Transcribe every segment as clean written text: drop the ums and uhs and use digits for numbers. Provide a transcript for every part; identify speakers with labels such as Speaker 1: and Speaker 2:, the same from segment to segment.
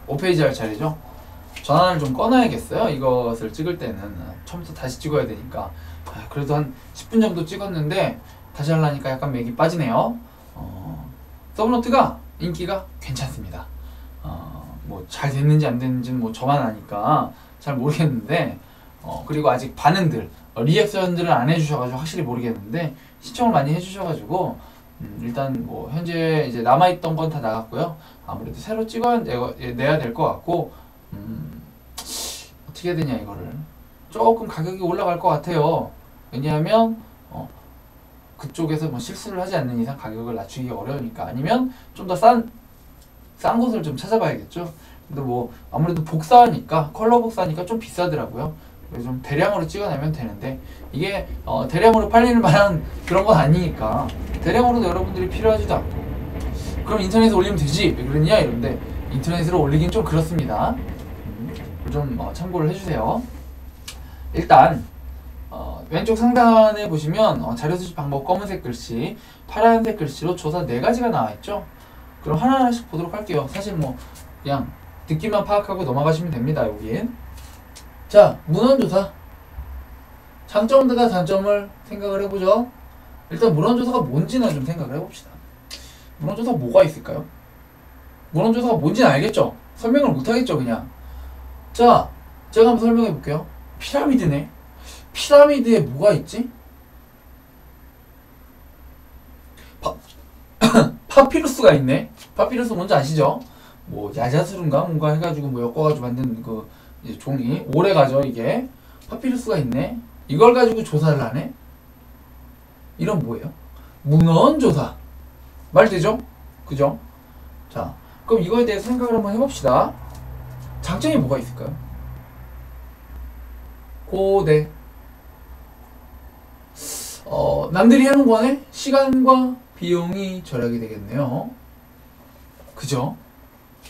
Speaker 1: 5페이지 할 차례죠. 전환을 좀 꺼놔야겠어요. 이것을 찍을 때는 처음부터 다시 찍어야 되니까. 그래도 한 10분 정도 찍었는데 다시 하려니까 약간 맥이 빠지네요. 서브노트가 인기가 괜찮습니다. 뭐 잘 됐는지 안 됐는지는 뭐 저만 아니까 잘 모르겠는데, 그리고 아직 반응들, 리액션들을 안 해주셔가지고 확실히 모르겠는데, 시청을 많이 해주셔가지고 일단 뭐 현재 이제 남아있던 건 다 나갔고요. 아무래도 새로 찍어내야 될 것 같고, 어떻게 해야 되냐, 이거를 조금 가격이 올라갈 것 같아요. 왜냐하면 그쪽에서 뭐 실수를 하지 않는 이상 가격을 낮추기 어려우니까. 아니면 좀 더 싼 곳을 좀 찾아봐야겠죠. 근데 뭐 아무래도 복사하니까, 컬러 복사하니까 좀 비싸더라고요. 그래서 좀 대량으로 찍어내면 되는데, 이게 대량으로 팔리는 만한 그런 건 아니니까, 대량으로도 여러분들이 필요하지도 않고, 그럼 인터넷에 올리면 되지 왜 그러냐 이런데, 인터넷으로 올리긴 좀 그렇습니다. 좀 참고를 해주세요. 일단 왼쪽 상단에 보시면 자료 수집 방법, 검은색 글씨, 파란색 글씨로 조사 4가지가 나와있죠. 그럼 하나하나씩 보도록 할게요. 사실 뭐 그냥 듣기만 파악하고 넘어가시면 됩니다. 여기엔. 자, 문헌조사. 장점과 단점을 생각을 해보죠. 일단 문헌조사가 뭔지는 좀 생각을 해봅시다. 문헌조사가 뭐가 있을까요? 문헌조사가 뭔지는 알겠죠? 설명을 못하겠죠, 그냥. 자, 제가 한번 설명해 볼게요. 피라미드네. 피라미드에 뭐가 있지? 파피루스가 있네. 파피루스 뭔지 아시죠? 뭐 야자수른가 뭔가 해가지고 뭐 엮어가지고 만든 그 이제 종이, 오래가죠 이게. 파피루스가 있네. 이걸 가지고 조사를 하네. 이런 뭐예요? 문헌조사. 말 되죠? 그죠? 자, 그럼 이거에 대해서 생각을 한번 해봅시다. 장점이 뭐가 있을까요? 고대. 남들이 하는 거네? 시간과 비용이 절약이 되겠네요. 그죠?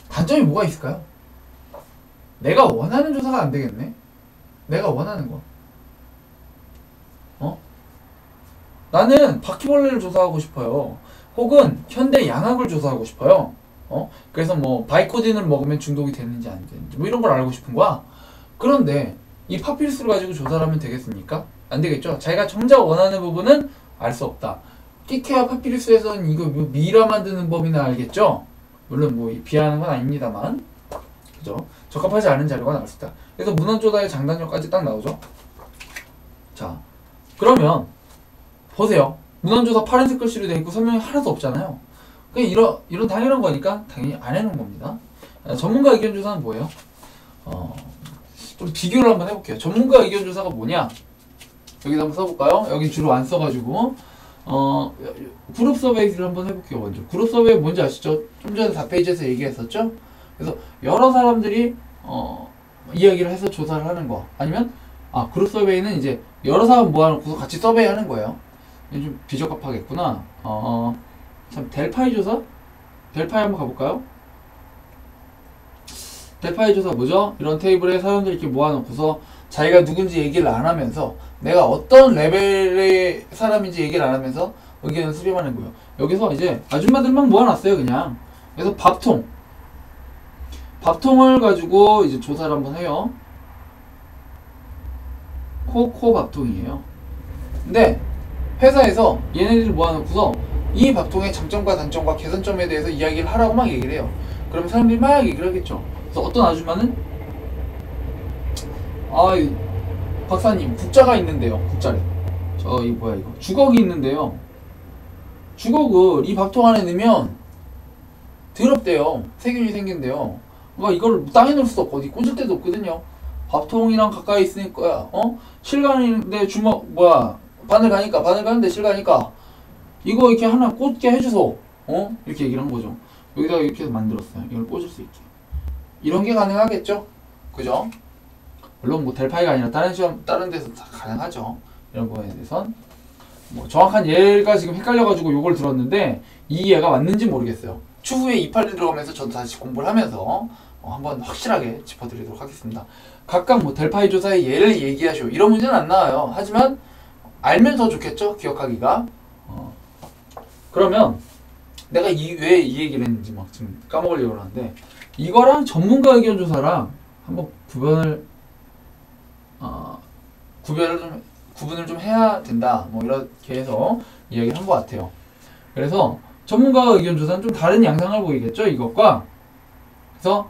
Speaker 1: 단점이 뭐가 있을까요? 내가 원하는 조사가 안 되겠네? 내가 원하는 거. 나는 바퀴벌레를 조사하고 싶어요. 혹은 현대 양학을 조사하고 싶어요. 그래서 뭐 바이코딘을 먹으면 중독이 되는지 안 되는지 뭐 이런 걸 알고 싶은 거야. 그런데 이 파피루스를 가지고 조사를 하면 되겠습니까? 안 되겠죠? 자기가 정작 원하는 부분은 알 수 없다. 끼케와 파피루스에서는 이거 미라 만드는 법이나 알겠죠? 물론 뭐 비하하는 건 아닙니다만, 그죠? 적합하지 않은 자료가 나올 수 있다. 그래서 문헌조사의 장단점까지 딱 나오죠. 자, 그러면 보세요. 문헌조사 파란색 글씨로 되어 있고 설명이 하나도 없잖아요. 그냥 이런 당연한 거니까 당연히 안 해놓은 겁니다. 전문가 의견 조사는 뭐예요? 좀 비교를 한번 해볼게요. 전문가 의견 조사가 뭐냐? 여기다 한번 써볼까요? 여기 주로 안 써가지고 그룹 서베이를 한번 해볼게요. 먼저 그룹 서베이 뭔지 아시죠? 좀 전에 4페이지에서 얘기했었죠? 그래서 여러 사람들이 이야기를 해서 조사를 하는 거. 아니면 그룹 서베이는 이제 여러 사람 모아놓고서 같이 서베이 하는 거예요. 좀 비적합하겠구나. 참, 델파이 조사? 델파이 한번 가볼까요? 델파이 조사 뭐죠? 이런 테이블에 사람들이 이렇게 모아놓고서 자기가 누군지 얘기를 안 하면서, 내가 어떤 레벨의 사람인지 얘기를 안 하면서 의견을 수렴하는 거예요. 여기서 이제 아줌마들만 모아놨어요, 그냥. 그래서 밥통을 가지고 이제 조사를 한번 해요. 코코 밥통이에요. 근데 회사에서 얘네들을 모아놓고서 이 밥통의 장점과 단점과 개선점에 대해서 이야기를 하라고 막 얘기를 해요. 그러면 사람들이 막 얘기를 하겠죠. 그래서 어떤 아줌마는 박사님 국자가 있는데요. 국자래. 이 뭐야 이거. 주걱이 있는데요. 주걱을 이 밥통 안에 넣으면 더럽대요. 세균이 생긴대요. 이걸 땅에 넣을 수도 없고 어디 꽂을 데도 없거든요. 밥통이랑 가까이 있으니까 실가는데 바늘 가는데 실가니까 이거 이렇게 하나 꽂게 해주소. 이렇게 얘기를 한 거죠. 여기다가 이렇게 해서 만들었어요. 이걸 꽂을 수 있게. 이런 게 가능하겠죠? 그죠? 물론 뭐 델파이가 아니라 다른 데서 다 가능하죠. 이런 거에 대해선 뭐 정확한 예가 지금 헷갈려가지고 요걸 들었는데 이 예가 맞는지 모르겠어요. 추후에 이팔이 들어가면서 저도 다시 공부를 하면서 한번 확실하게 짚어드리도록 하겠습니다. 각각 뭐 델파이 조사의 예를 얘기하시오 이런 문제는 안 나와요. 하지만 알면 더 좋겠죠? 기억하기가. 그러면 내가 왜 이 얘기를 했는지 막 지금 까먹으려고 하는데, 이거랑 전문가 의견 조사랑 한번 구분을 좀 해야 된다. 뭐 이렇게 해서 이야기를 한 것 같아요. 그래서 전문가 의견 조사는 좀 다른 양상을 보이겠죠, 이것과. 그래서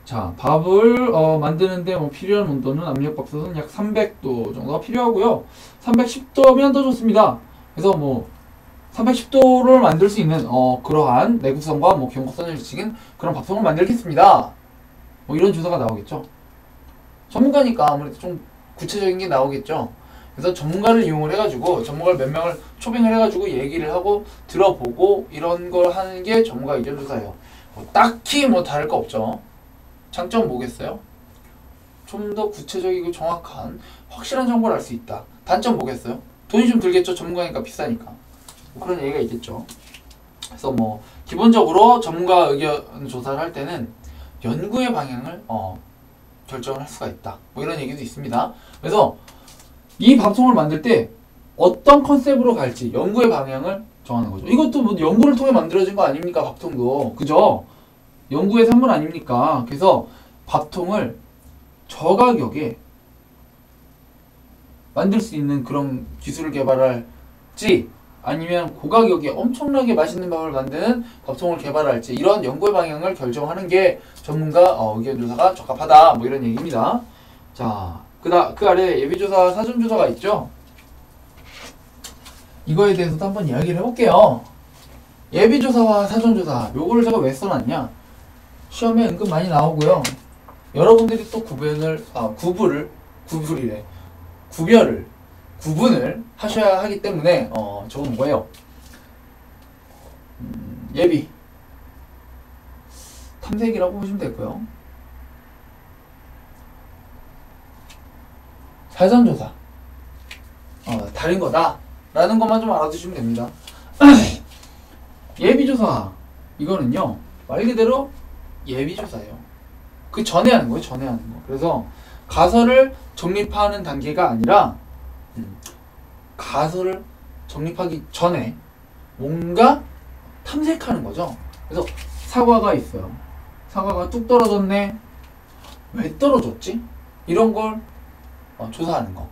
Speaker 1: 자, 밥을 만드는데 뭐 필요한 온도는 압력밥솥은 약 300도 정도가 필요하고요. 310도면 더 좋습니다. 그래서 뭐 310도를 만들 수 있는 그러한 내구성과 뭐 경고선을 지닌 그런 밥통을 만들겠습니다. 뭐 이런 조사가 나오겠죠. 전문가니까 아무래도 좀 구체적인 게 나오겠죠. 그래서 전문가를 이용을 해가지고 전문가를 몇 명을 초빙을 해가지고 얘기를 하고 들어보고 이런 걸 하는 게 전문가 의견 조사예요. 딱히 뭐 다를 거 없죠. 장점은 뭐겠어요? 좀 더 구체적이고 정확한 확실한 정보를 알 수 있다. 단점 뭐겠어요? 돈이 좀 들겠죠. 전문가니까 비싸니까. 뭐 그런 얘기가 있겠죠. 그래서 뭐 기본적으로 전문가 의견 조사를 할 때는 연구의 방향을 결정을 할 수가 있다. 뭐 이런 얘기도 있습니다. 그래서 이 밥통을 만들 때 어떤 컨셉으로 갈지 연구의 방향을 정하는 거죠. 이것도 뭐 연구를 통해 만들어진 거 아닙니까? 밥통도. 그죠? 연구의 산물 아닙니까? 그래서 밥통을 저가격에 만들 수 있는 그런 기술을 개발할지 아니면 고가격에 엄청나게 맛있는 밥을 만드는 밥통을 개발할지 이런 연구의 방향을 결정하는 게 전문가 의견 조사가 적합하다. 뭐 이런 얘기입니다. 자, 그 아래 예비조사, 사전조사가 있죠. 이거에 대해서도 한번 이야기를 해볼게요. 예비조사와 사전조사, 요거를 제가 왜 써놨냐? 시험에 은근 많이 나오고요. 여러분들이 또 구분을 하셔야 하기 때문에 저건 뭐예요? 예비 탐색이라고 보시면 되고요. 사전조사 다른 거다 라는 것만 좀 알아두시면 됩니다. 예비조사 이거는요 말 그대로 예비조사예요. 그 전에 하는 거예요. 전에 하는 거. 그래서 가설을 정립하는 단계가 아니라 가설을 정립하기 전에 뭔가 탐색하는 거죠. 그래서 사과가 있어요. 사과가 뚝 떨어졌네. 왜 떨어졌지? 이런 걸 조사하는 거.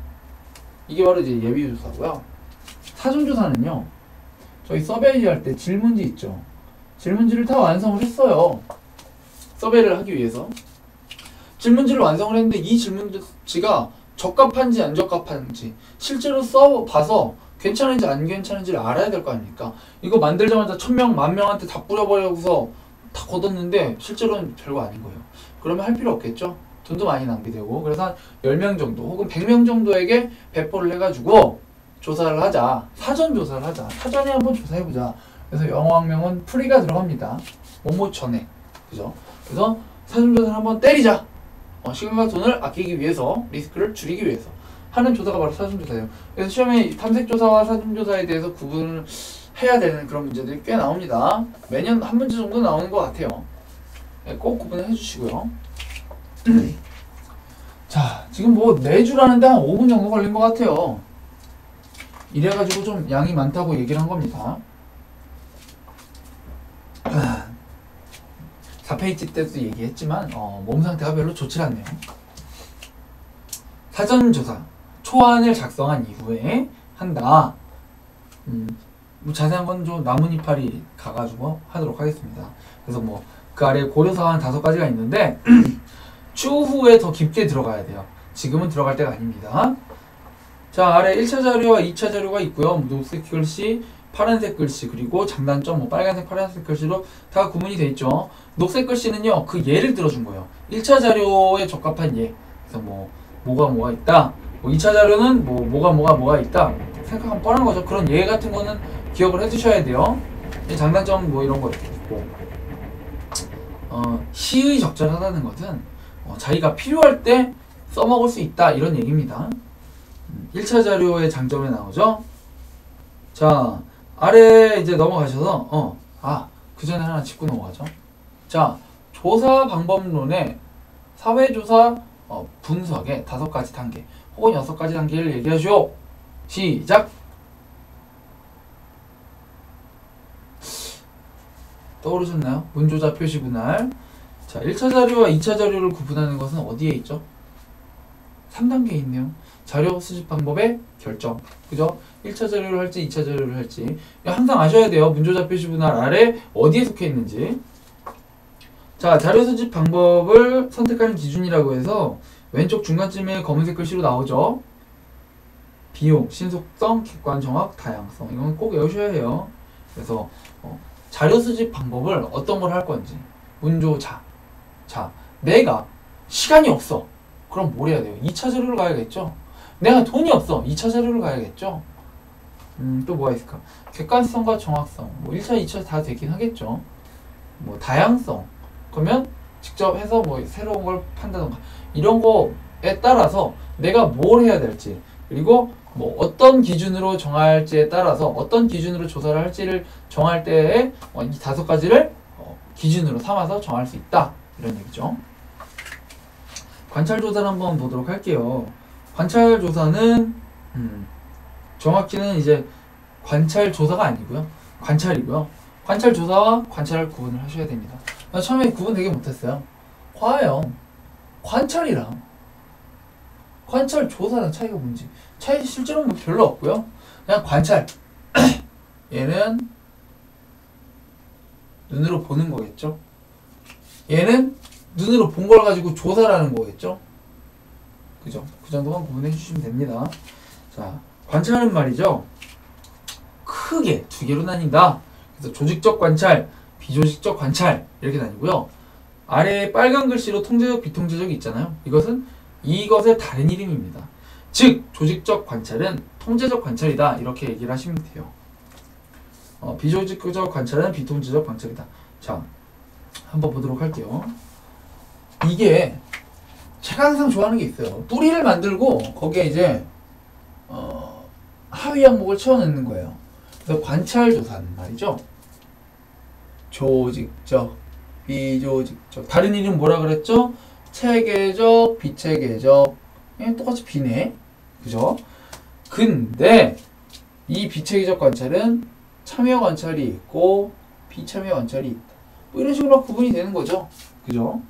Speaker 1: 이게 바로 이제 예비조사고요. 사전조사는요. 저희 서베이 할 때 질문지 있죠. 질문지를 다 완성을 했어요. 서베이를 하기 위해서. 질문지를 완성을 했는데 이 질문지가 적합한지 안 적합한지 실제로 써봐서 괜찮은지 안 괜찮은지를 알아야 될 거 아닙니까? 이거 만들자마자 1000명, 10,000명한테 다 뿌려버려고서 다 걷었는데 실제로는 별거 아닌 거예요. 그러면 할 필요 없겠죠? 돈도 많이 낭비되고. 그래서 한 10명 정도 혹은 100명 정도에게 배포를 해가지고 조사를 하자. 사전 조사를 하자. 사전에 한번 조사해보자. 그래서 영어학명은 프리가 들어갑니다. 뭐뭐 전에. 그죠? 그래서 사전 조사를 한번 때리자. 시간과 돈을 아끼기 위해서, 리스크를 줄이기 위해서 하는 조사가 바로 사전조사예요. 그래서 시험에 탐색조사와 사전조사에 대해서 구분을 해야 되는 그런 문제들이 꽤 나옵니다. 매년 한 문제 정도 나오는 것 같아요. 꼭 구분을 해주시고요. 자, 지금 뭐 4줄 하는데 한 5분 정도 걸린 것 같아요. 이래가지고 좀 양이 많다고 얘기를 한 겁니다. 4페이지 때도 얘기했지만 몸 상태가 별로 좋지 않네요. 사전조사 초안을 작성한 이후에 한다. 뭐 자세한 건 좀 나뭇이파리 가가지고 하도록 하겠습니다. 그래서 뭐 그 아래 고려사항 5가지가 있는데 추후에 더 깊게 들어가야 돼요. 지금은 들어갈 때가 아닙니다. 자, 아래 1차 자료와 2차 자료가 있고요. 녹색 글씨, 파란색 글씨, 그리고 장단점, 뭐 빨간색, 파란색 글씨로 다 구분이 되어 있죠. 녹색 글씨는요, 그 예를 들어준 거예요. 1차 자료에 적합한 예. 그래서 뭐가 있다. 2차 자료는 뭐가 있다. 생각하면 뻔한 거죠. 그런 예 같은 거는 기억을 해 두셔야 돼요. 장단점 뭐 이런 거 있고. 시의 적절하다는 것은 자기가 필요할 때 써먹을 수 있다. 이런 얘기입니다. 1차 자료의 장점에 나오죠. 자, 아래 이제 넘어가셔서 그 전에 하나 짚고 넘어가죠. 자, 조사 방법론의 사회조사 분석의 5가지 단계 혹은 6가지 단계를 얘기하시오. 시작! 떠오르셨나요? 문조자 표시 분할. 자, 1차 자료와 2차 자료를 구분하는 것은 어디에 있죠? 3단계에 있네요. 자료 수집 방법의 결정. 그죠? 1차 자료를 할지 2차 자료를 할지. 항상 아셔야 돼요. 문조자 표시 분할 아래 어디에 속해 있는지. 자, 자료 수집 방법을 선택하는 기준이라고 해서 왼쪽 중간쯤에 검은색 글씨로 나오죠. 비용, 신속성, 객관 정확, 다양성. 이건 꼭 외우셔야 해요. 그래서 자료 수집 방법을 어떤 걸 할 건지. 문조자. 자, 내가 시간이 없어. 그럼 뭘 해야 돼요? 2차 자료를 가야겠죠? 내가 돈이 없어. 2차 자료를 가야겠죠? 또 뭐가 있을까? 객관성과 정확성. 뭐 1차, 2차 다 되긴 하겠죠. 뭐 다양성. 그러면 직접 해서 뭐 새로운 걸 판다던가. 이런 거에 따라서 내가 뭘 해야 될지. 그리고 뭐 어떤 기준으로 정할지에 따라서 어떤 기준으로 조사를 할지를 정할 때에 이 5가지를 기준으로 삼아서 정할 수 있다. 이런 얘기죠. 관찰조사를 한번 보도록 할게요. 관찰조사는 정확히는 이제 관찰조사가 아니고요. 관찰이고요. 관찰조사와 관찰을 구분을 하셔야 됩니다. 나 처음에 구분 되게 못했어요. 과연 관찰이랑 관찰조사랑 차이가 뭔지. 차이 실제로 뭐 별로 없고요. 그냥 관찰. 얘는 눈으로 보는 거겠죠. 얘는 눈으로 본 걸 가지고 조사를 하는 거겠죠. 그죠? 그 정도만 구분해 주시면 됩니다. 자, 관찰은 말이죠. 크게 2개로 나뉜다. 그래서 조직적 관찰, 비조직적 관찰 이렇게 나뉘고요. 아래에 빨간 글씨로 통제적, 비통제적이 있잖아요. 이것은 이것의 다른 이름입니다. 즉, 조직적 관찰은 통제적 관찰이다. 이렇게 얘기를 하시면 돼요. 비조직적 관찰은 비통제적 관찰이다. 자, 한번 보도록 할게요. 이게 제가 항상 좋아하는 게 있어요. 뿌리를 만들고 거기에 이제 하위 항목을 채워넣는 거예요. 그래서 관찰조사는 말이죠. 조직적, 비조직적. 다른 이름 뭐라 그랬죠? 체계적, 비체계적. 똑같이 비네. 그죠? 근데 이 비체계적 관찰은 참여 관찰이 있고 비참여 관찰이 있다. 뭐 이런 식으로 구분이 되는 거죠. 그죠?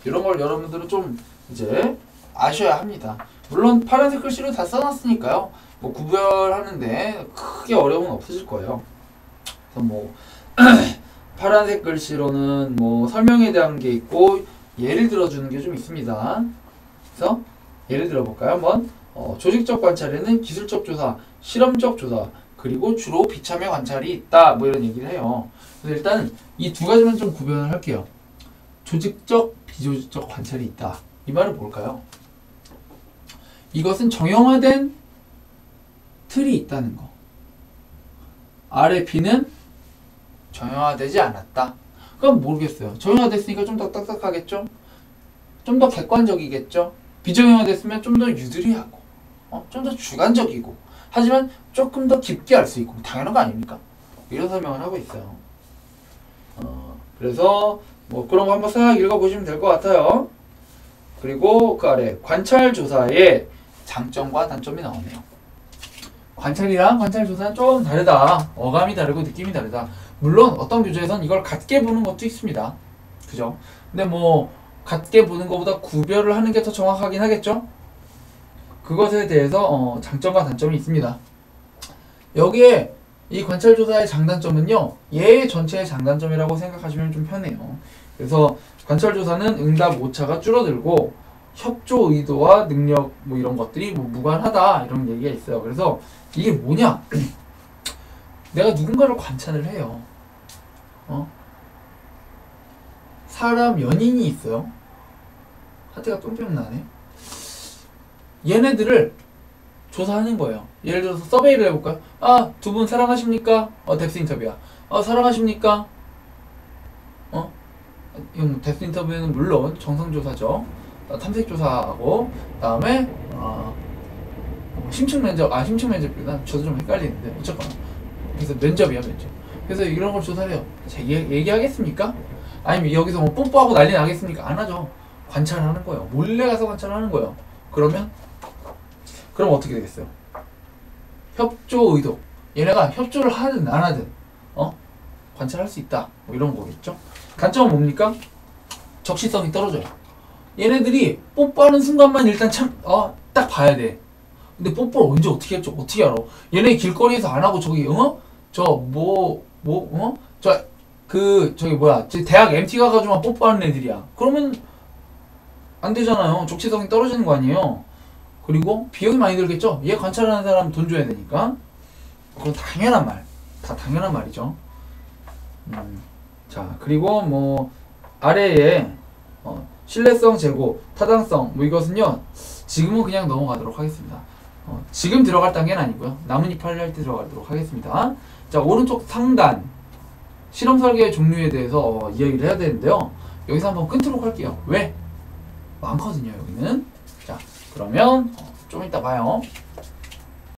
Speaker 1: 이런 걸 여러분들은 좀 이제 아셔야 합니다. 물론 파란색 글씨로 다 써놨으니까요. 뭐 구별하는데 크게 어려움은 없으실 거예요. 그래서 뭐 파란색 글씨로는 뭐 설명에 대한 게 있고 예를 들어주는 게 좀 있습니다. 그래서 예를 들어 볼까요? 한번 조직적 관찰에는 기술적 조사, 실험적 조사, 그리고 주로 비참여 관찰이 있다. 뭐 이런 얘기를 해요. 그래서 일단 이 2가지만 좀 구별을 할게요. 조직적, 비조직적 관찰이 있다. 이 말은 뭘까요? 이것은 정형화된 틀이 있다는 거. 아래 B는 정형화되지 않았다. 그럼 모르겠어요. 정형화됐으니까 좀 더 딱딱하겠죠? 좀 더 객관적이겠죠? 비정형화됐으면 좀 더 유드리하고 좀 더 주관적이고 하지만 조금 더 깊게 알 수 있고 당연한 거 아닙니까? 이런 설명을 하고 있어요. 그래서 뭐 그런 거 한번 싹 읽어보시면 될 것 같아요. 그리고 그 아래 관찰조사의 장점과 단점이 나오네요. 관찰이랑 관찰조사는 좀 다르다. 어감이 다르고 느낌이 다르다. 물론 어떤 교재에선 이걸 같게 보는 것도 있습니다. 그죠? 근데 뭐 같게 보는 것보다 구별을 하는 게 더 정확하긴 하겠죠? 그것에 대해서 장점과 단점이 있습니다. 여기에 이 관찰조사의 장단점은요. 얘 전체의 장단점이라고 생각하시면 좀 편해요. 그래서 관찰조사는 응답 오차가 줄어들고 협조 의도와 능력 뭐 이런 것들이 뭐 무관하다 이런 얘기가 있어요. 그래서 이게 뭐냐? 내가 누군가를 관찰을 해요. 사람 연인이 있어요. 하트가 뿅뿅 나네. 얘네들을 조사하는 거예요. 예를 들어서 서베이를 해볼까요? 아, 2분 사랑하십니까? 뎁스 인터뷰야. 사랑하십니까? 이건 뭐 뎁스 인터뷰는 물론 정상조사죠. 탐색조사하고 다음에 심층 면접, 심층 면접보다 저도 좀 헷갈리는데 어쨌거나 그래서 면접이야 면접. 그래서 이런 걸 조사를 해요. 얘기하겠습니까? 아니면 여기서 뭐 뽀뽀하고 난리 나겠습니까? 안 하죠. 관찰하는 거예요. 몰래 가서 관찰하는 거예요. 그럼 어떻게 되겠어요? 협조 의도. 얘네가 협조를 하든 안 하든 관찰할 수 있다. 뭐 이런 거겠죠. 단점은 뭡니까? 적시성이 떨어져요. 얘네들이 뽀뽀하는 순간만 일단 딱 봐야 돼. 근데 뽀뽀를 언제 어떻게 했죠? 어떻게 알아? 얘네 길거리에서 안 하고 저기 저기 뭐야? 대학 MT 가가지고만 뽀뽀하는 애들이야. 그러면 안 되잖아요. 적시성이 떨어지는 거 아니에요. 그리고 비용이 많이 들겠죠? 얘 관찰하는 사람 돈 줘야 되니까. 그건 당연한 말. 다 당연한 말이죠. 자, 그리고 뭐 아래에 신뢰성 제고, 타당성 뭐 이것은요. 지금은 그냥 넘어가도록 하겠습니다. 지금 들어갈 단계는 아니고요. 나뭇잎 할 때 들어가도록 하겠습니다. 자, 오른쪽 상단 실험 설계의 종류에 대해서 이야기를 해야 되는데요. 여기서 한번 끊도록 할게요. 왜? 많거든요, 여기는. 자, 그러면 좀 이따 봐요.